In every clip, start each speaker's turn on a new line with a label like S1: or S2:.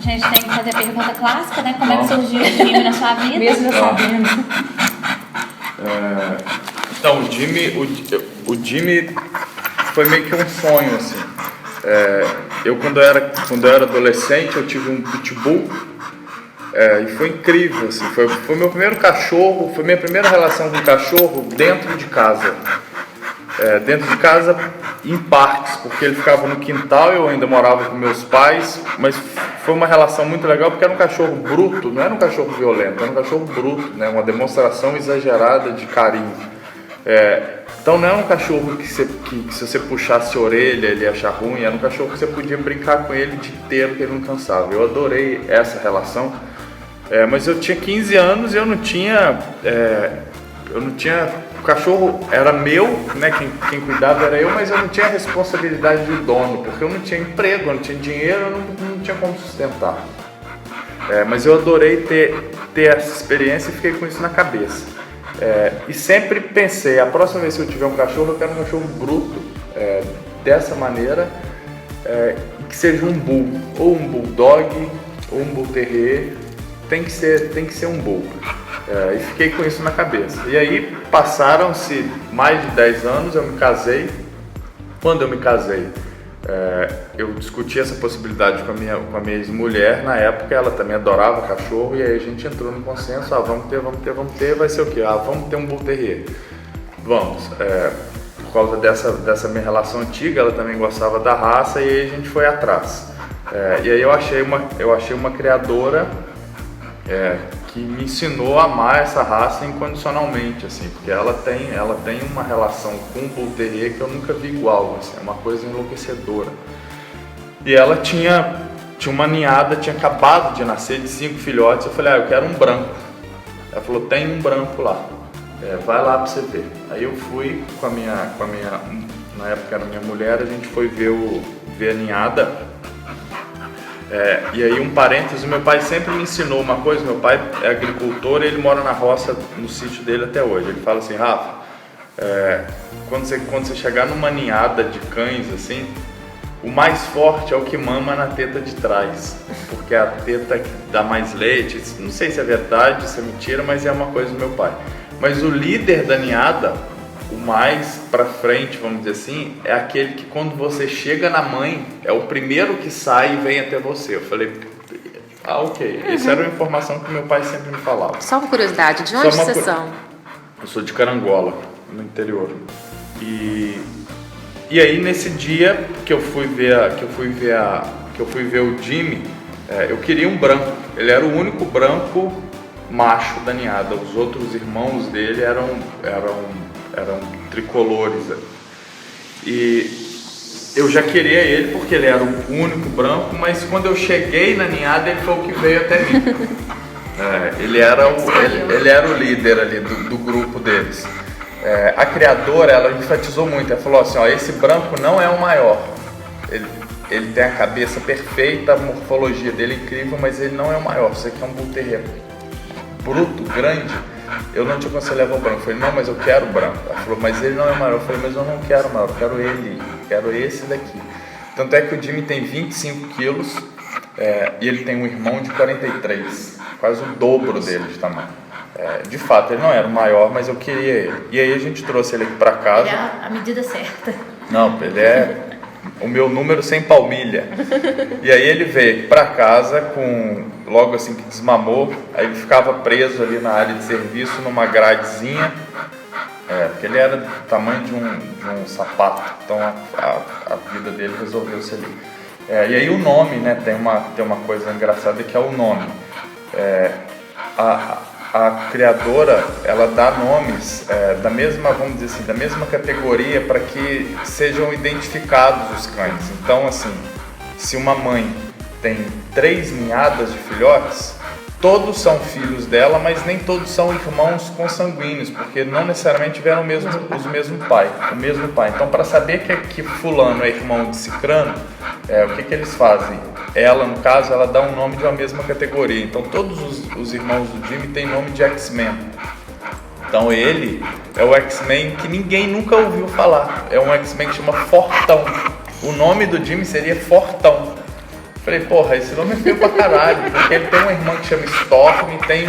S1: A gente tem que fazer a pergunta clássica, né? Como é que surgiu o Jimmy na sua vida?
S2: Mesmo sabendo.
S3: Então, o Jimmy foi meio que um sonho, assim. Eu, quando eu era adolescente, eu tive um pitbull, e foi incrível, assim. Foi meu primeiro cachorro, foi minha primeira relação com o cachorro dentro de casa. Dentro de casa, em partes, porque ele ficava no quintal, eu ainda morava com meus pais, mas foi uma relação muito legal, porque era um cachorro bruto, não era um cachorro violento, era um cachorro bruto, né? Uma demonstração exagerada de carinho. Então não era um cachorro que se você puxasse a orelha ele ia achar ruim, era um cachorro que você podia brincar com ele o dia inteiro, que ele não cansava. Eu adorei essa relação, mas eu tinha 15 anos e eu não tinha, o cachorro era meu, né? Quem cuidava era eu, mas eu não tinha a responsabilidade de dono, porque eu não tinha emprego, eu não tinha dinheiro, eu não tinha como sustentar. Mas eu adorei ter essa experiência e fiquei com isso na cabeça. E sempre pensei, a próxima vez que eu tiver um cachorro, eu quero um cachorro bruto, dessa maneira, que seja um bull, ou um bulldog, ou um bull terrier, tem que ser um bull. E fiquei com isso na cabeça. E aí passaram-se mais de 10 anos, eu me casei. Quando eu me casei, eu discuti essa possibilidade com a minha ex-mulher. Na época ela também adorava cachorro, e aí a gente entrou no consenso: vamos ter, vai ser o quê? Vamos ter um bull terrier. Vamos. Por causa dessa minha relação antiga, ela também gostava da raça, e aí a gente foi atrás. E aí eu achei uma criadora que me ensinou a amar essa raça incondicionalmente, assim, porque ela tem uma relação com o Bull Terrier que eu nunca vi igual, assim, é uma coisa enlouquecedora. E ela tinha uma ninhada, tinha acabado de nascer, de 5 filhotes. Eu falei: eu quero um branco. Ela falou: tem um branco lá, vai lá pra você ver. Aí eu fui com a minha, na época era minha mulher, a gente foi ver a ninhada. E aí, um parênteses, meu pai sempre me ensinou uma coisa. Meu pai é agricultor e ele mora na roça, no sítio dele até hoje. Ele fala assim: Rafa, quando você chegar numa ninhada de cães assim, o mais forte é o que mama na teta de trás, porque é a teta que dá mais leite. Não sei se é verdade, se é mentira, mas é uma coisa do meu pai. Mas o líder da ninhada, o mais pra frente, vamos dizer assim, é aquele que quando você chega na mãe, é o primeiro que sai e vem até você. Eu falei: ok. Essa era uma informação que meu pai sempre me falava.
S2: Só uma curiosidade, de onde vocês são?
S3: Eu sou de Carangola, no interior. E aí, nesse dia que eu fui ver o Jimmy, eu queria um branco. Ele era o único branco macho da ninhada. Os outros irmãos dele eram tricolores. E eu já queria ele porque ele era o único branco, mas quando eu cheguei na ninhada, ele foi o que veio até mim. Ele era o líder ali do grupo deles. A criadora, ela enfatizou muito. Ela falou assim: esse branco não é o maior. Ele tem a cabeça perfeita, a morfologia dele é incrível, mas ele não é o maior. Isso aqui é um Bull Terrier bruto, grande. Eu não te aconselho a levar o branco. Eu falei: não, mas eu quero o branco. Ela falou: mas ele não é o maior. Eu falei: mas eu não quero o maior, eu quero ele, quero esse daqui. Tanto é que o Jimmy tem 25 quilos e ele tem um irmão de 43, quase o dobro dele de tamanho. De fato, ele não era o maior, mas eu queria ele. E aí a gente trouxe ele aqui pra casa.
S1: Ele é a medida certa.
S3: Não, ele é o meu número sem palmilha. E aí ele veio pra casa logo assim que desmamou, aí ele ficava preso ali na área de serviço, numa gradezinha, porque ele era do tamanho de um sapato, então a vida dele resolveu-se ali. E aí o nome, né, tem uma coisa engraçada que é o nome. A criadora, ela dá nomes da mesma, vamos dizer assim, da mesma categoria para que sejam identificados os cães. Então, assim, se uma mãe tem 3 ninhadas de filhotes, todos são filhos dela, mas nem todos são irmãos consanguíneos, porque não necessariamente tiveram o mesmo pai. Então, para saber que fulano é irmão de cicrano, o que eles fazem? Ela, no caso, ela dá um nome de uma mesma categoria. Então, todos os irmãos do Jimmy têm nome de X-Men. Então, ele é o X-Men que ninguém nunca ouviu falar. É um X-Men que chama Fortão. O nome do Jimmy seria Fortão. Falei, porra, esse nome é feio pra caralho, porque ele tem uma irmã que chama Storm, tem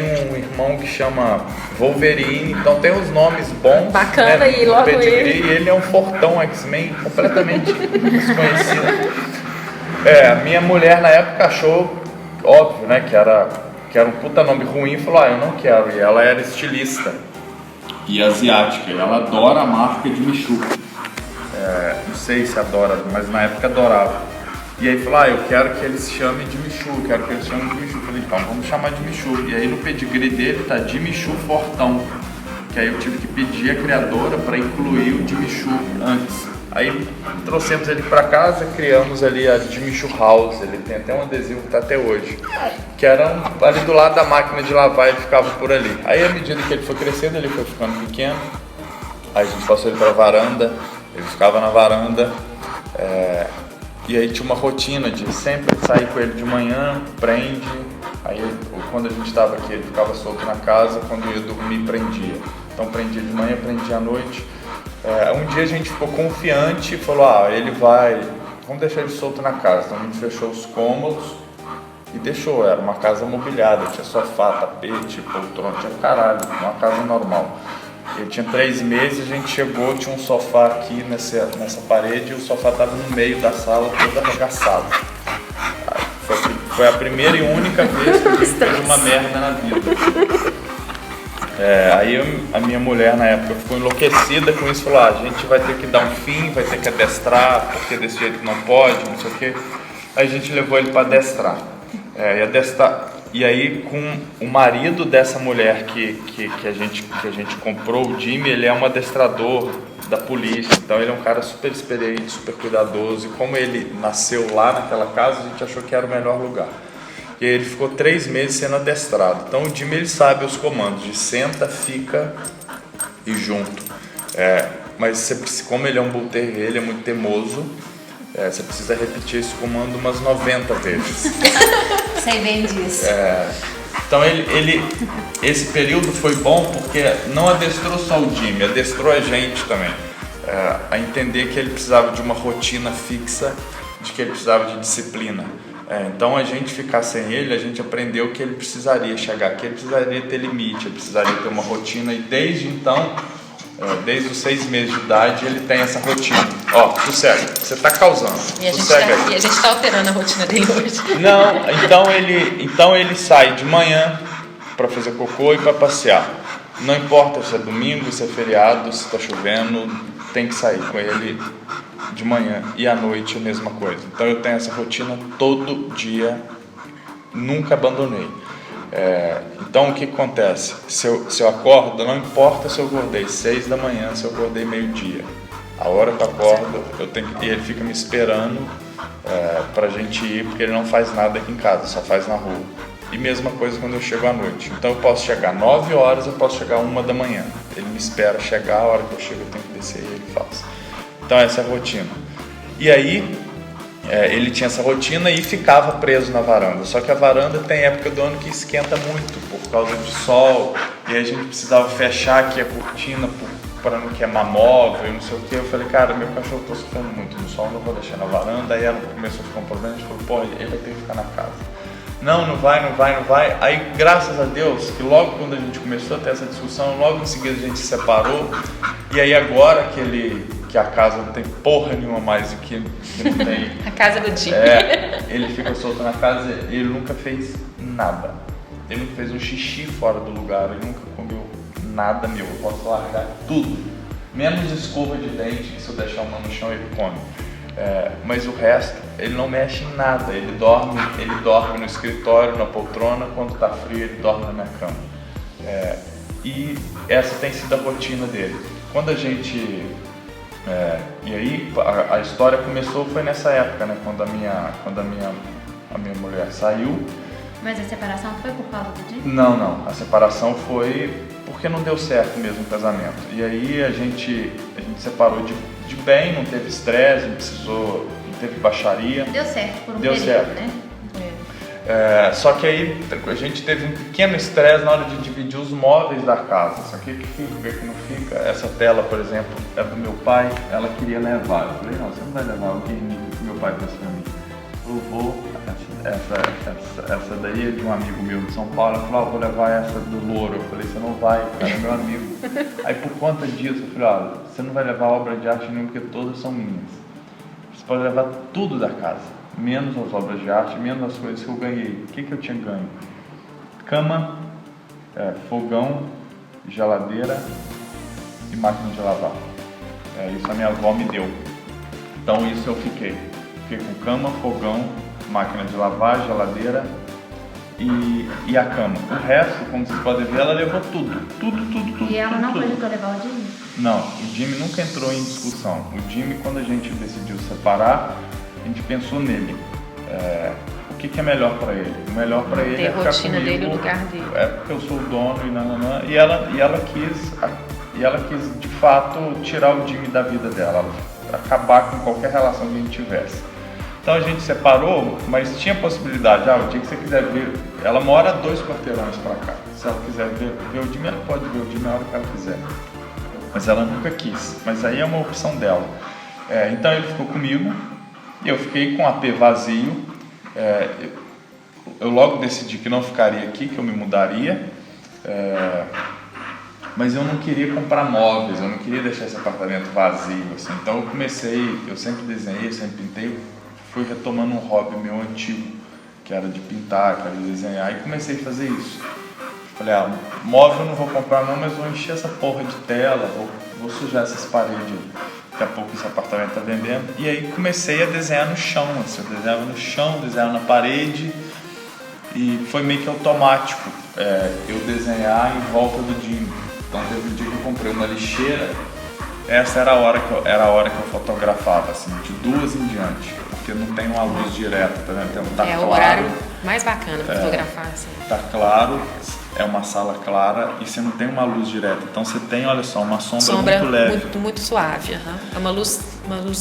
S3: um irmão que chama Wolverine, então tem uns nomes bons.
S2: Bacana,
S3: né,
S2: e logo
S3: pedigree, e ele é um fortão X-Men completamente desconhecido. A minha mulher na época achou, óbvio, né, que era um puta nome ruim, e falou, eu não quero, e ela era estilista e asiática, e ela adora a marca de Michu. Não sei se adora, mas na época adorava. E aí falou, eu quero que eles chamem de Michu, quero que eles chamem de Michu. Falei, então vamos chamar de Michu. E aí no pedigree dele tá de Michu Fortão, que aí eu tive que pedir a criadora para incluir o de Michu antes. Aí trouxemos ele para casa, criamos ali a de Michu House, ele tem até um adesivo que tá até hoje, que era ali do lado da máquina de lavar, ele ficava por ali. Aí à medida que ele foi crescendo, ele foi ficando pequeno, aí a gente passou ele para a varanda, ele ficava na varanda, e aí tinha uma rotina de sempre sair com ele de manhã, prende, aí quando a gente estava aqui ele ficava solto na casa, quando ia dormir prendia. Então prendia de manhã, prendia à noite. Um dia a gente ficou confiante e falou, vamos deixar ele solto na casa. Então a gente fechou os cômodos e deixou, era uma casa mobiliada, tinha sofá, tapete, poltrona, tinha caralho, uma casa normal. Ele tinha 3 meses, a gente chegou, tinha um sofá aqui nessa parede e o sofá estava no meio da sala, todo arregaçado. Foi a primeira e única vez que a gente fez uma merda na vida. Aí a minha mulher na época ficou enlouquecida com isso, falou, a gente vai ter que dar um fim, vai ter que adestrar, porque desse jeito não pode, não sei o quê. Aí a gente levou ele para adestrar. E aí com o marido dessa mulher que a gente comprou, o Jimmy, ele é um adestrador da polícia, então ele é um cara super experiente, super cuidadoso, e como ele nasceu lá naquela casa, a gente achou que era o melhor lugar. E aí ele ficou 3 meses sendo adestrado. Então o Jimmy, ele sabe os comandos de senta, fica e junto. Mas como ele é um Bull Terrier, ele é muito teimoso, você precisa repetir esse comando umas 90 vezes.
S1: Sei bem disso.
S3: Então esse período foi bom porque não adestrou só o Jimmy, adestrou a gente também. A entender que ele precisava de uma rotina fixa, de que ele precisava de disciplina. Então a gente ficar sem ele, a gente aprendeu que ele precisaria chegar aqui, ele precisaria ter limite, ele precisaria ter uma rotina, e desde então, desde os 6 meses de idade, ele tem essa rotina. Sossega, você está causando.
S2: E a gente está alterando a rotina dele hoje.
S3: Não, então ele sai de manhã para fazer cocô e para passear. Não importa se é domingo, se é feriado, se está chovendo, tem que sair com ele de manhã, e à noite a mesma coisa. Então eu tenho essa rotina todo dia, nunca abandonei. Então o que acontece? Se eu acordo, não importa se eu acordei 6 da manhã, se eu acordei meio-dia, a hora que eu acordo, e ele fica me esperando pra gente ir, porque ele não faz nada aqui em casa, só faz na rua. E mesma coisa quando eu chego à noite. Então eu posso chegar 9 horas, eu posso chegar 1 da manhã. Ele me espera chegar, a hora que eu chego eu tenho que descer e ele faz. Então essa é a rotina. E aí ele tinha essa rotina e ficava preso na varanda. Só que a varanda tem época do ano que esquenta muito por causa de sol. E aí a gente precisava fechar aqui a cortina para não queimar móvel e não sei o que. Eu falei, cara, meu cachorro está sofrendo muito no sol, não vou deixar na varanda. Aí ela começou a ficar um problema, a gente falou, ele vai ter que ficar na casa. Não vai. Aí, graças a Deus, que logo quando a gente começou a ter essa discussão, logo em seguida a gente se separou. E aí agora que a casa não tem porra nenhuma mais do que não tem...
S2: A casa do Jimmy.
S3: Ele fica solto na casa e ele nunca fez nada. Ele nunca fez um xixi fora do lugar, ele nunca comeu nada meu. Eu posso largar tudo, menos escova de dente, que se eu deixar uma no chão ele come. Mas o resto, ele não mexe em nada. Ele dorme no escritório, na poltrona. Quando tá frio, ele dorme na minha cama. E essa tem sido a rotina dele. Quando a gente... e aí a história começou, foi nessa época, né? Quando a minha mulher saiu.
S1: Mas a separação foi por causa do Jimmy?
S3: Não. A separação foi porque não deu certo mesmo o casamento. E aí a gente separou de bem, não teve estresse, não teve baixaria.
S1: Deu certo por um
S3: Deu
S1: período,
S3: certo.
S1: né?
S3: Só que aí a gente teve um pequeno estresse na hora de dividir os móveis da casa. Só que o que fica, que não fica. Essa tela, por exemplo, é do meu pai, ela queria levar. Eu falei, não, você não vai levar o game que meu pai trouxe pra mim. eu vou, essa daí é de um amigo meu de São Paulo. Ela falou, vou levar essa do Louro. Eu falei, você não vai, cara, é meu amigo. Aí por conta disso, eu falei, olha, você não vai levar obra de arte nenhuma, porque todas são minhas. Você pode levar tudo da casa, menos as obras de arte, menos as coisas que eu ganhei. O que eu tinha ganho? Cama, fogão, geladeira e máquina de lavar. Isso a minha avó me deu. Então isso eu fiquei com cama, fogão, máquina de lavar, geladeira e a cama. O resto, como vocês podem ver, ela levou tudo.
S1: E ela não
S3: tudo.
S1: cogitou levar o Jimmy?
S3: Não, o Jimmy nunca entrou em discussão. O Jimmy, quando a gente decidiu separar, a gente pensou nele. O que é melhor para ele? O melhor para ele é ficar
S2: rotina
S3: comigo,
S2: dele, o lugar dele.
S3: Porque eu sou o dono e nananã. E ela quis de fato tirar o Jimmy da vida dela, acabar com qualquer relação que a gente tivesse. Então a gente separou, mas tinha possibilidade. O dia que você quiser ver, ela mora 2 quarteirões para cá. Se ela quiser ver o Jimmy, ela pode ver o Jimmy na hora que ela quiser. Mas ela nunca quis. Mas aí é uma opção dela. Então ele ficou comigo. Eu fiquei com o AP vazio. Eu logo decidi que não ficaria aqui, que eu me mudaria. Mas eu não queria comprar móveis, eu não queria deixar esse apartamento vazio, assim. Então eu sempre desenhei, sempre pintei, fui retomando um hobby meu antigo, que era de pintar, que era de desenhar, e comecei a fazer isso. Falei, móvel eu não vou comprar não, mas vou encher essa porra de tela, vou sujar essas paredes, daqui a pouco esse apartamento tá vendendo. E aí comecei a desenhar no chão, assim, eu desenhava no chão, desenhava na parede, e foi meio que automático eu desenhar em volta do Jimmy. Então teve um dia que eu comprei uma lixeira, essa era a hora que eu fotografava, assim, de 2 em diante, porque não tem uma luz direta, tá vendo? Tá claro,
S2: o horário mais bacana para fotografar, assim.
S3: Tá claro, é uma sala clara e você não tem uma luz direta, então você tem, olha só, uma sombra muito leve.
S2: Muito suave, é uma luz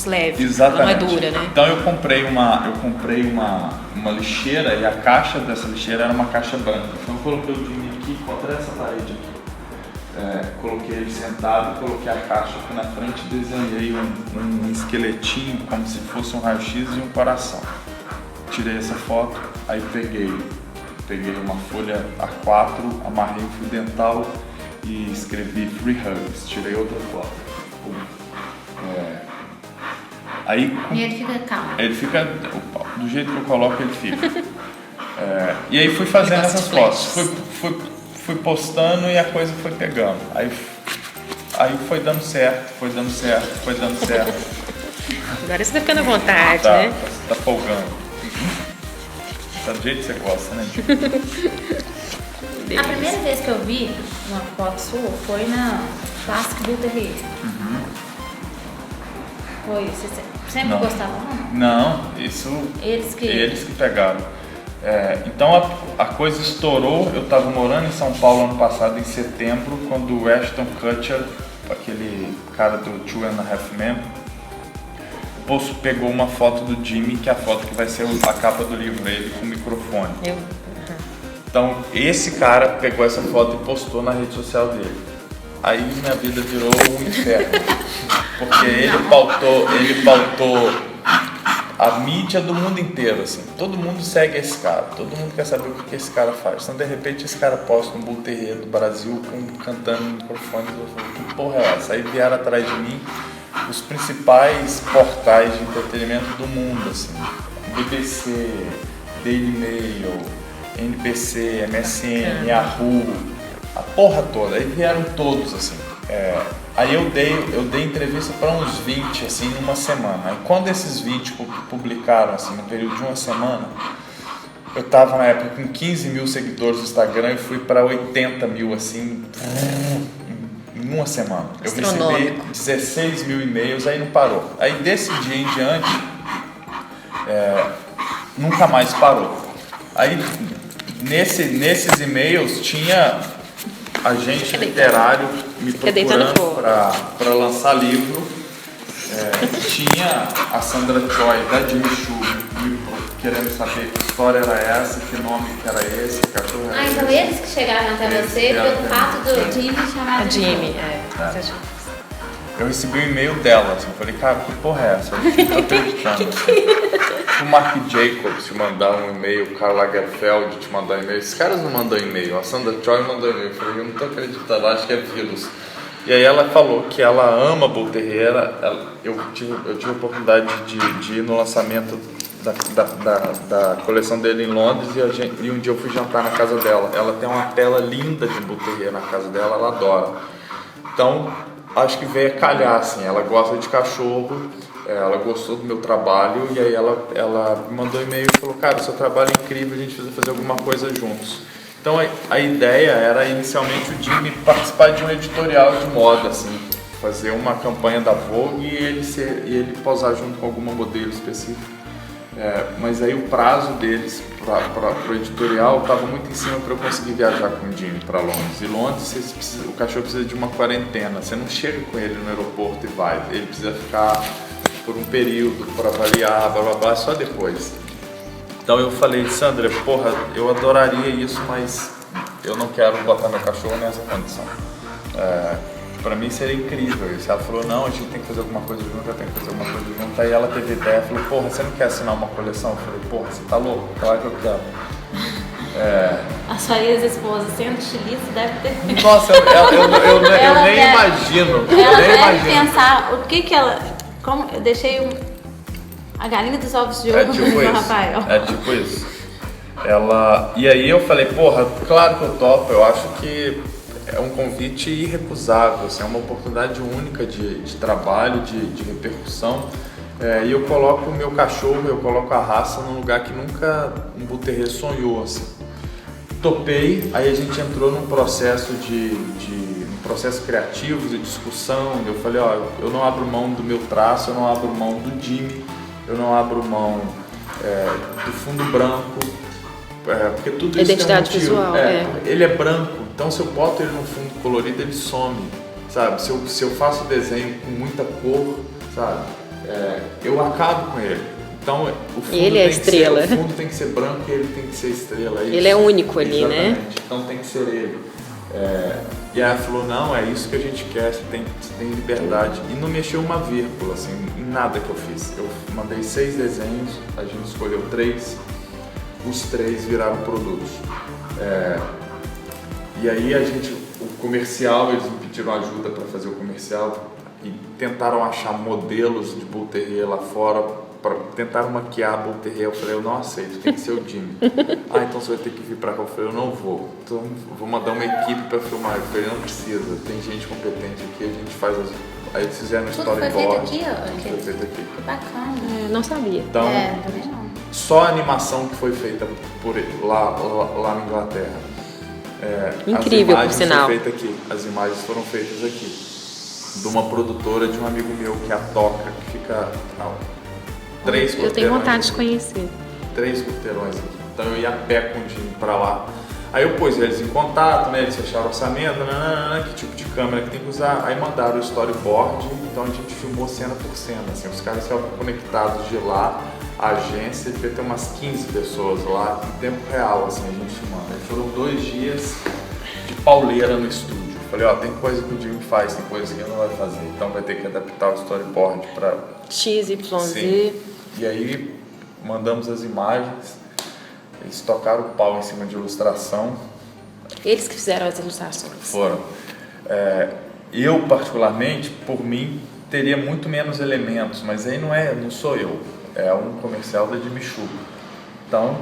S2: leve.
S3: Exatamente.
S2: Não é dura, né?
S3: Então eu comprei uma lixeira e a caixa dessa lixeira era uma caixa branca. Então eu coloquei o Jimmy aqui contra essa parede aqui. Coloquei ele sentado, coloquei a caixa aqui na frente e desenhei um esqueletinho como se fosse um raio-x e um coração. Tirei essa foto, aí peguei uma folha A4, amarrei um fio dental e escrevi Free Hugs, tirei outra foto.
S1: E ele fica calmo.
S3: Ele fica, do jeito que eu coloco, ele fica. E aí fui fazendo essas fotos, fui postando e a coisa foi pegando. Aí foi dando certo.
S2: Agora você tá ficando à vontade,
S3: tá,
S2: né?
S3: Tá folgando. Tá do jeito que você gosta, né?
S1: A primeira vez que eu vi uma foto sua foi na Classic Beauty. Foi, você sempre gostava, não?
S3: Não, isso
S1: Eles que
S3: pegaram. Então a coisa estourou. Eu estava morando em São Paulo ano passado, em setembro, quando o Ashton Kutcher, aquele cara do 2.5 Men, pegou uma foto do Jimmy, que é a foto que vai ser a capa do livro dele, com o microfone. Então esse cara pegou essa foto e postou na rede social dele. Aí minha vida virou um inferno, porque ele pautou a mídia do mundo inteiro, assim. Todo mundo segue esse cara, todo mundo quer saber o que esse cara faz. Então, de repente, esse cara posta um Bull Terrier do Brasil cantando no microfone. Eu falei, que porra é essa? Aí vieram atrás de mim os principais portais de entretenimento do mundo, assim. BBC, Daily Mail, NBC, MSN, Yahoo, a porra toda. Aí vieram todos, assim. Aí eu dei entrevista para uns 20, assim, numa semana. Aí quando esses 20 publicaram, assim, no período de uma semana, eu tava na época com 15 mil seguidores no Instagram e fui para 80 mil, assim, em uma semana. Eu recebi 16 mil e-mails, aí não parou. Aí desse dia em diante, nunca mais parou. Aí nesses e-mails tinha agente literário me procurando para lançar livro. Tinha a Sandra Choi da Jimmy Choo querendo saber que história era essa, que nome que era esse, que cachorro era esse.
S1: Então eles que chegaram até você pelo fato do Jimmy chamar
S2: A Jimmy,
S3: Eu recebi um e-mail dela, assim, eu falei, cara, que porra é essa? Eu não tô acreditando. tipo o Marc Jacobs te mandar um e-mail, o Karl Lagerfeld te mandar um e-mail. Esses caras não mandam e-mail, a Sandra Choi mandou e-mail. Eu falei, eu não tô acreditando, acho que é vírus. E aí ela falou que ela ama Bull Terrier. Eu tive a oportunidade de ir no lançamento da coleção dele em Londres e um dia eu fui jantar na casa dela. Ela tem uma tela linda de Bull Terrier na casa dela, ela adora. Então, acho que veio a calhar, assim, ela gosta de cachorro, ela gostou do meu trabalho e aí ela me mandou um e-mail e falou, cara, seu trabalho é incrível, a gente precisa fazer alguma coisa juntos. Então a ideia era inicialmente o Jimmy participar de um editorial de moda, assim, fazer uma campanha da Vogue e ele posar junto com alguma modelo específica. Mas aí o prazo deles para o editorial estava muito em cima para eu conseguir viajar com o Jimmy para Londres. E Londres, o cachorro precisa de uma quarentena, você não chega com ele no aeroporto e vai, ele precisa ficar por um período para avaliar, blá blá blá, só depois. Então eu falei, Sandra, porra, eu adoraria isso, mas eu não quero botar meu cachorro nessa condição. Pra mim seria incrível isso. Ela falou, não, a gente tem que fazer alguma coisa junto, eu tenho que fazer alguma coisa junto. Aí ela teve ideia, falou, porra, você não quer assinar uma coleção? Eu falei, porra, você tá louco? Claro que eu quero.
S1: A sua ex-esposa, sendo estilista, deve ter...
S3: Nossa, eu nem imagino.
S1: Ela deve pensar, o que ela... Como eu deixei a galinha dos ovos de ouro
S3: tipo
S1: no
S3: isso.
S1: Rafael.
S3: É tipo isso. E aí eu falei, porra, claro que eu topo, eu acho que é um convite irrecusável, assim, é uma oportunidade única de trabalho, de repercussão. E eu coloco o meu cachorro, eu coloco a raça num lugar que nunca um Bull Terrier sonhou, assim. Topei, aí a gente entrou num processo processo criativo, de discussão. Eu falei, ó, eu não abro mão do meu traço, eu não abro mão do Jimmy, eu não abro mão do fundo branco, porque tudo isso
S2: identidade
S3: tem um motivo.
S2: visual,
S3: Ele é branco, então se eu boto ele num fundo colorido, ele some, sabe? Se eu faço desenho com muita cor, sabe? Eu acabo com ele. Então, o fundo
S2: ele é a estrela.
S3: O fundo tem que ser branco e ele tem que ser estrela.
S2: Ele é único ali,
S3: exatamente,
S2: né?
S3: Então tem que ser ele. E aí ela falou, não, é isso que a gente quer, você tem liberdade. E não mexeu uma vírgula, assim, em nada que eu fiz. Eu mandei 6 desenhos, a gente escolheu 3, os 3 viraram produtos. E aí o comercial, eles me pediram ajuda para fazer o comercial e tentaram achar modelos de Bull Terrier lá fora, tentaram maquiar a Bull Terrier. Eu falei, eu não aceito, tem que ser o Jimmy. Então você vai ter que vir pra cá. Eu falei, eu não vou. Então vou mandar uma equipe pra filmar. Eu falei, não precisa, tem gente competente aqui, a gente faz Aí eles fizeram um storyboard.
S1: Foi feito aqui? Que bacana.
S2: Não sabia.
S3: Então,
S1: também não.
S3: só a animação que foi feita por ele, lá na Inglaterra.
S2: Incrível, por sinal.
S3: As imagens foram feitas aqui. De uma produtora de um amigo meu, que é a Toca, que fica... 3
S2: eu tenho vontade de conhecer.
S3: 3 quarteirões aqui. Então eu ia a pé com o Jimmy pra lá. Aí eu pus eles em contato, né? Eles fecharam o orçamento, que tipo de câmera que tem que usar. Aí mandaram o storyboard, então a gente filmou cena por cena. Assim, os caras estavam conectados de lá, a agência, devia ter umas 15 pessoas lá, em tempo real, assim, a gente filmando. Aí foram 2 dias de pauleira no estúdio. Falei, ó, tem coisa que o Jimmy faz, tem coisa que ele não vai fazer, então vai ter que adaptar o storyboard para
S2: X, Y, Z.
S3: E aí mandamos as imagens, eles tocaram o pau em cima de ilustração.
S2: Eles que fizeram as ilustrações.
S3: Foram. Eu, particularmente, por mim, teria muito menos elementos, mas aí não sou eu, é um comercial da Jimmy Choo. Então,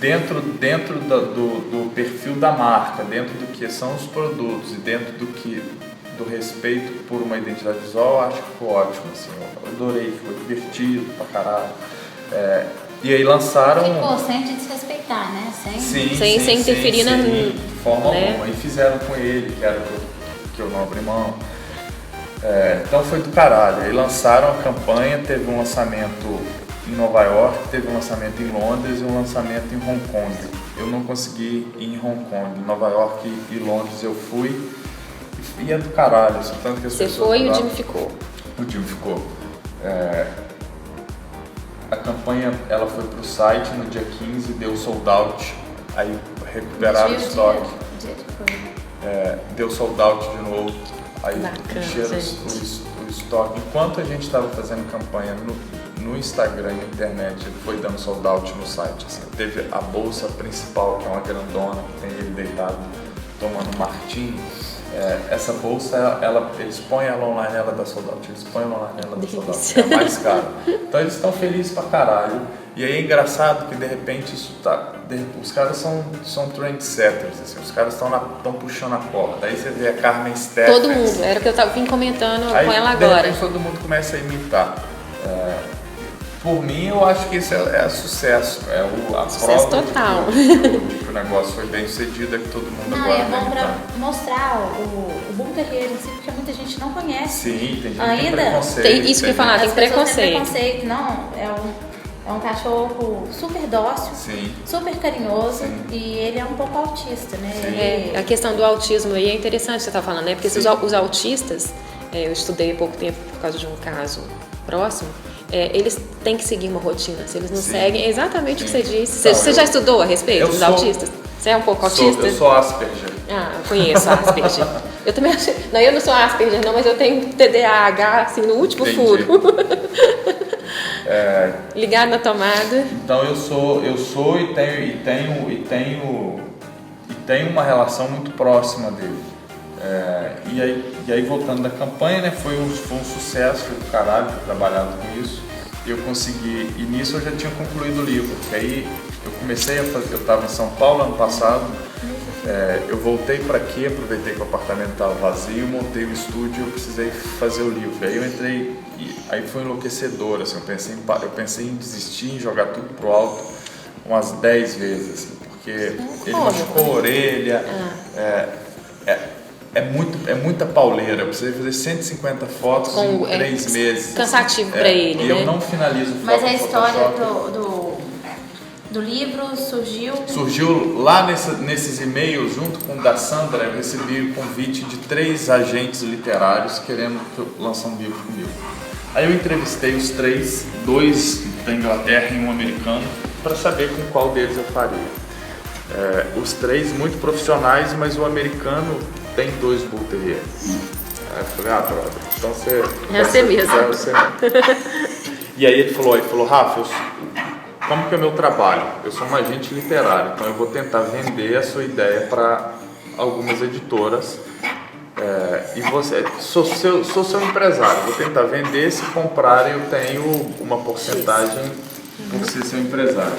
S3: dentro do perfil da marca, dentro do que são os produtos e dentro do respeito por uma identidade visual, eu acho que ficou ótimo, assim, eu adorei, ficou divertido pra caralho. E aí lançaram...
S1: Ficou sem te desrespeitar, né?
S2: Sem interferir
S3: de forma
S2: né?
S3: alguma. E fizeram com ele, que era que eu não abri mão. Então foi do caralho. Aí lançaram a campanha, teve um lançamento em Nova York, teve um lançamento em Londres e um lançamento em Hong Kong. Eu não consegui ir em Hong Kong. Em Nova York e Londres eu fui e é do caralho. Assim, tanto que as
S2: Você
S3: pessoas
S2: foi e o
S3: lá,
S2: Jimmy ficou.
S3: O Jimmy ficou. A campanha ela foi pro site no dia 15, deu sold out, aí recuperaram o estoque. Deu sold out de novo, aí
S2: bacana,
S3: encheram o estoque. Enquanto a gente estava fazendo campanha no Instagram e na internet ele foi dando sold out no site. Assim, teve a bolsa principal, que é uma grandona, que tem ele deitado tomando martini. Essa bolsa, eles põem ela online, ela dá sold out. Eles põem ela online, ela dá sold out. É mais caro. Então eles estão felizes pra caralho. E aí é engraçado que de repente isso tá... Os caras são trendsetters, assim, os caras estão puxando a corda. Aí você vê a Carmen Steffens.
S2: Todo mundo, era o que eu vim comentando
S3: aí,
S2: com ela
S3: de
S2: agora.
S3: repente todo mundo começa a imitar. Por mim, eu acho que isso é sucesso. A
S2: Sucesso
S3: prova
S2: total.
S3: de que o negócio foi bem sucedido, é que todo mundo
S1: Não,
S3: agora
S1: é bom
S3: tá
S1: pra
S3: imitando.
S1: mostrar o Bull Terrier em si, porque muita gente não conhece.
S3: Sim, tem gente que
S1: Ainda
S3: tem preconceito.
S2: Tem isso que eu ia falar, tem
S1: As pessoas têm
S2: preconceito.
S1: preconceito. Não, é um cachorro super dócil,
S3: Sim.
S1: super carinhoso,
S3: Sim.
S1: e ele é um pouco autista, né?
S3: Sim.
S1: Ele-
S2: A questão do autismo aí é interessante você estar falando, né? Porque os autistas, eu estudei há pouco tempo por causa de um caso próximo, eles têm que seguir uma rotina. Se eles não
S3: Sim.
S2: seguem, é exatamente o que você
S3: Sim.
S2: disse.
S3: Não,
S2: Você já estudou a respeito
S3: eu
S2: dos
S3: sou-
S2: autistas? Você é um pouco autista?
S3: Eu sou Asperger.
S2: Ah, eu conheço a Asperger. Eu também achei. Não, eu não sou Asperger, não, mas eu tenho TDAH, assim, no último
S3: Entendi.
S2: furo. Ligado na tomada.
S3: Então eu sou e tenho uma relação muito próxima dele. E aí voltando da campanha, né, foi um sucesso, foi do caralho ter trabalhado com isso. E eu consegui, e nisso eu já tinha concluído o livro, que aí eu comecei a fazer, eu estava em São Paulo ano passado, eu voltei para aqui, aproveitei que o apartamento estava vazio, montei o estúdio e eu precisei fazer o livro. Aí eu entrei, aí foi enlouquecedor, assim, eu pensei em desistir, em jogar tudo pro alto umas 10 vezes, assim, porque ele machucou a orelha, é muita pauleira, eu precisei fazer 150 fotos em 3 meses.
S2: Cansativo para ele,
S3: e
S2: né?
S3: eu não finalizo foto
S1: Mas a
S3: no
S1: história
S3: Photoshop.
S1: do livro
S3: Surgiu lá nesses e-mails, junto com o da Sandra, eu recebi o convite de 3 agentes literários querendo que eu lançar um livro comigo. Aí eu entrevistei os 3, 2 da Inglaterra e um americano, para saber com qual deles eu faria. Os 3 muito profissionais, mas o americano tem 2 Bull Terrier. Aí eu falei, brother, então você...
S2: É você mesmo.
S3: É você mesmo. E aí ele falou, Rafa, como que é o meu trabalho? Eu sou um agente literário, então eu vou tentar vender a sua ideia para algumas editoras. E você, sou seu empresário, vou tentar vender, se comprarem eu tenho uma porcentagem por ser seu empresário.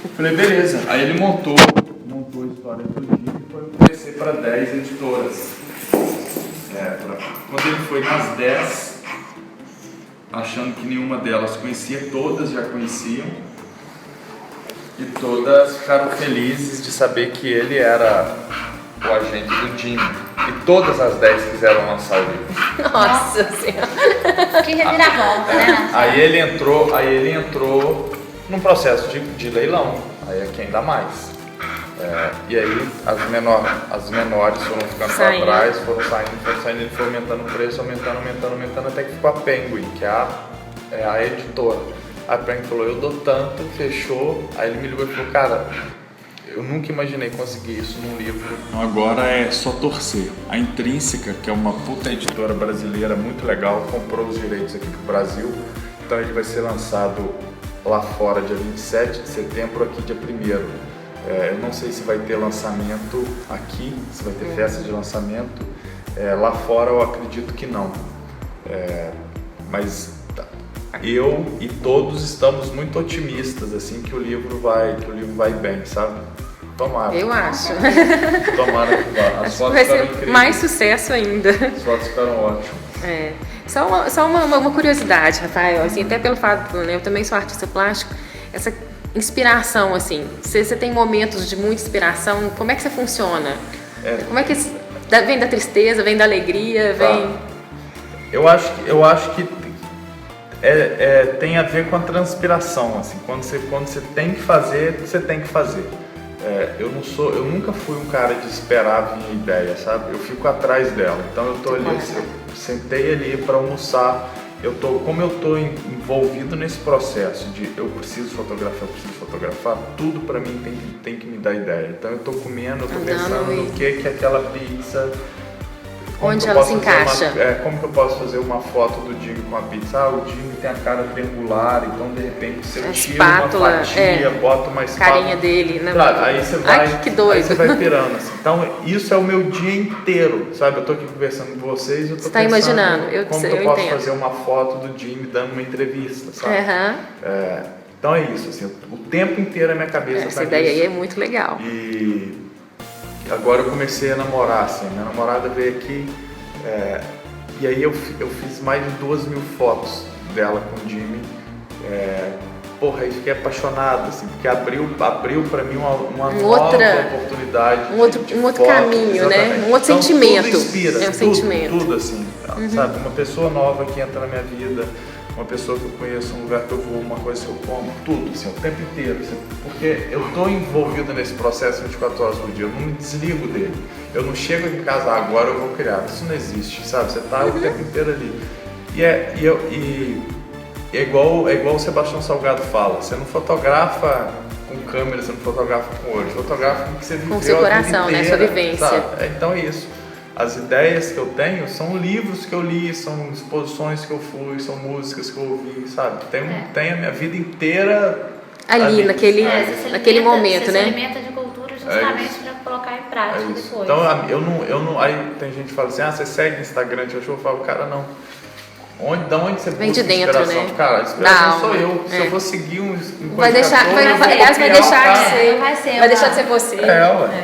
S3: Eu falei, beleza. Aí ele montou a história do livro e foi oferecer para 10 editoras. Quando ele foi nas 10, achando que nenhuma delas conhecia, todas já conheciam. E todas ficaram felizes de saber que ele era o agente do Jimmy. E todas as 10 quiseram lançar o livro.
S2: Nossa Senhora.
S1: que reviravolta, né?
S3: Aí ele entrou num processo de leilão. Aí é quem dá mais. E aí as menores foram ficando para trás, foram saindo, ele foi aumentando o preço, aumentando, até que ficou a Penguin, que é a editora. A Penguin falou, eu dou tanto, fechou. Aí ele me ligou e falou, cara, eu nunca imaginei conseguir isso num livro. Então agora é só torcer. A Intrínseca, que é uma puta editora brasileira muito legal, comprou os direitos aqui pro Brasil. Então ele vai ser lançado lá fora dia 27 de setembro, aqui dia 1º. Eu não sei se vai ter lançamento aqui, se vai ter festa de lançamento. Lá fora eu acredito que não. Mas eu e todos estamos muito otimistas assim que o livro vai bem, sabe? Tomara.
S2: Eu acho.
S3: Tomara que vá. As fotos
S2: Vai
S3: ficaram
S2: ser
S3: incríveis.
S2: mais sucesso ainda.
S3: As fotos ficaram ótimas.
S2: Só uma curiosidade, Rafael, assim, até pelo fato, né, eu também sou artista plástico, essa inspiração, assim, você tem momentos de muita inspiração, como é que você funciona? Como é que vem da tristeza, vem da alegria, vem...
S3: Eu acho que tem a ver com a transpiração, assim, quando você tem que fazer, você tem que fazer. Eu nunca fui um cara de esperar vir a ideia, sabe? Eu fico atrás dela. Então eu tô ali, eu sentei ali para almoçar. Como eu tô envolvido nesse processo de eu preciso fotografar, tudo para mim tem que me dar ideia. Então eu tô comendo, eu tô pensando no que aquela pizza.
S2: Onde
S3: que eu
S2: ela
S3: posso
S2: se
S3: fazer
S2: encaixa.
S3: como que eu posso fazer uma foto do Jimmy com a pizza? Ah, o Jimmy tem a cara triangular, então de repente você
S2: A
S3: tira uma
S2: espátula,
S3: fatia, bota uma espátula.
S2: Carinha dele, né?
S3: Claro, aí você vai,
S2: Ai, que doido.
S3: aí você vai pirando, assim. Então, isso é o meu dia inteiro, sabe? Eu tô aqui conversando com vocês, eu tô
S2: Você tá
S3: pensando
S2: imaginando,
S3: como
S2: eu
S3: que eu posso
S2: entendo.
S3: fazer uma foto do Jimmy dando uma entrevista, sabe?
S2: Aham.
S3: Então é isso, assim, o tempo inteiro a minha cabeça
S2: Essa
S3: tá
S2: ideia aí
S3: nisso.
S2: é muito legal.
S3: E agora eu comecei a namorar, assim, minha namorada veio aqui, e aí eu fiz mais de 2.000 fotos dela com o Jimmy. Porra, eu fiquei apaixonado, assim, porque abriu pra mim uma nova oportunidade.
S2: Um outro
S3: fotos,
S2: caminho, né?
S3: exatamente.
S2: Um outro
S3: Então,
S2: sentimento.
S3: Tudo inspira,
S2: É um sentimento.
S3: Tudo assim, sabe? Uma pessoa nova que entra na minha vida, uma pessoa que eu conheço, um lugar que eu vou, uma coisa que eu como, tudo, assim, o tempo inteiro. Assim, porque eu tô envolvido nesse processo 24 horas por dia, eu não me desligo dele. Eu não chego em casa, agora eu vou criar. Isso não existe, sabe? Você tá o tempo inteiro ali. E é igual o Sebastião Salgado fala, você não fotografa com câmera, você não fotografa com olho, fotografa com o que você viveu
S2: Com o seu coração,
S3: a vida
S2: né?
S3: inteira,
S2: Sua vivência.
S3: sabe? Então é isso. As ideias que eu tenho são livros que eu li, são exposições que eu fui, são músicas que eu ouvi, sabe? Tem a minha vida inteira
S2: Ali, naquele momento,
S1: você
S2: né?
S1: se alimenta de cultura justamente para colocar em prática depois.
S3: Então eu não. Aí tem gente que fala assim, você segue Instagram, eu falo, cara, não. Da onde você
S2: Vem de
S3: busca
S2: dentro,
S3: inspiração?
S2: né?
S3: Cara, a inspiração
S2: Da
S3: sou
S2: alma.
S3: eu. Se eu vou seguir um
S2: Vai deixar, aliás, vai deixar de ser. Vai deixar de ser você.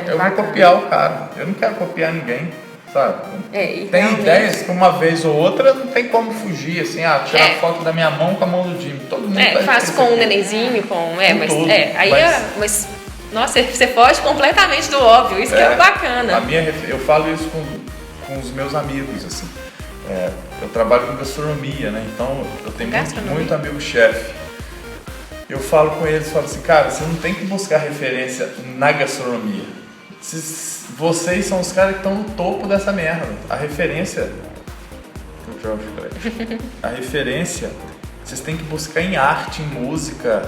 S3: Eu vou copiar o cara. Eu não quero copiar ninguém, sabe?
S2: E
S3: Tem
S2: realmente,
S3: ideias que uma vez ou outra não tem como fugir, assim, tirar foto da minha mão com a mão do Jimmy. Todo mundo
S2: faz com um nenenzinho, mas
S3: tudo,
S2: aí
S3: mas-
S2: nossa, você foge completamente do óbvio, isso que é bacana.
S3: Eu falo isso com os meus amigos, assim. Eu trabalho com gastronomia, né? Então eu tenho muito amigo chefe. Eu falo com eles, falo assim, cara, você não tem que buscar referência na gastronomia. Vocês são os caras que estão no topo dessa merda. A referência, vocês têm que buscar em arte, em música,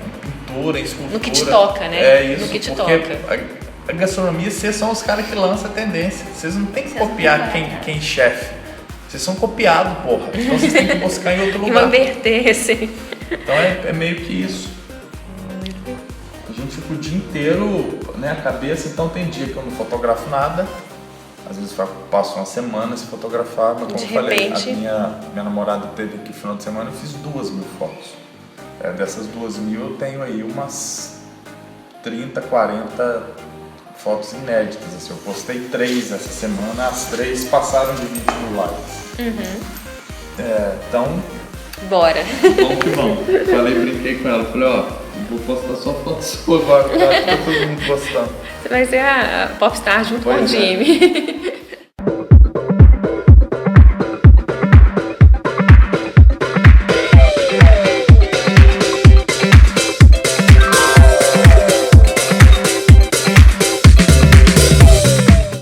S3: em pintura, em escultura.
S2: No que te toca, né?
S3: É isso.
S2: No que te
S3: porque
S2: toca.
S3: A gastronomia, vocês são os caras que lançam a tendência. Vocês não tem que copiar quem chefe. Vocês são copiados, porra. Então vocês têm que buscar em outro
S2: E
S3: lugar.
S2: inverter, assim.
S3: Então é meio que isso. A gente fica o dia inteiro, né, a cabeça, então tem dia que eu não fotografo nada. Às vezes eu passo uma semana sem fotografar, mas como
S2: De
S3: eu falei,
S2: repente...
S3: minha namorada teve aqui no final de semana, eu fiz 2.000 fotos. Dessas 2.000 eu tenho aí umas 30, 40 fotos inéditas. Assim, eu postei 3 essa semana, as 3 passaram de 20.000 likes. Então,
S2: Bora.
S3: vamos que vamos. Brinquei com ela, falei, vou postar só foto sua agora, tá todo mundo postando.
S2: Você vai ser a popstar junto com o
S3: Pois é.
S2: Jimmy.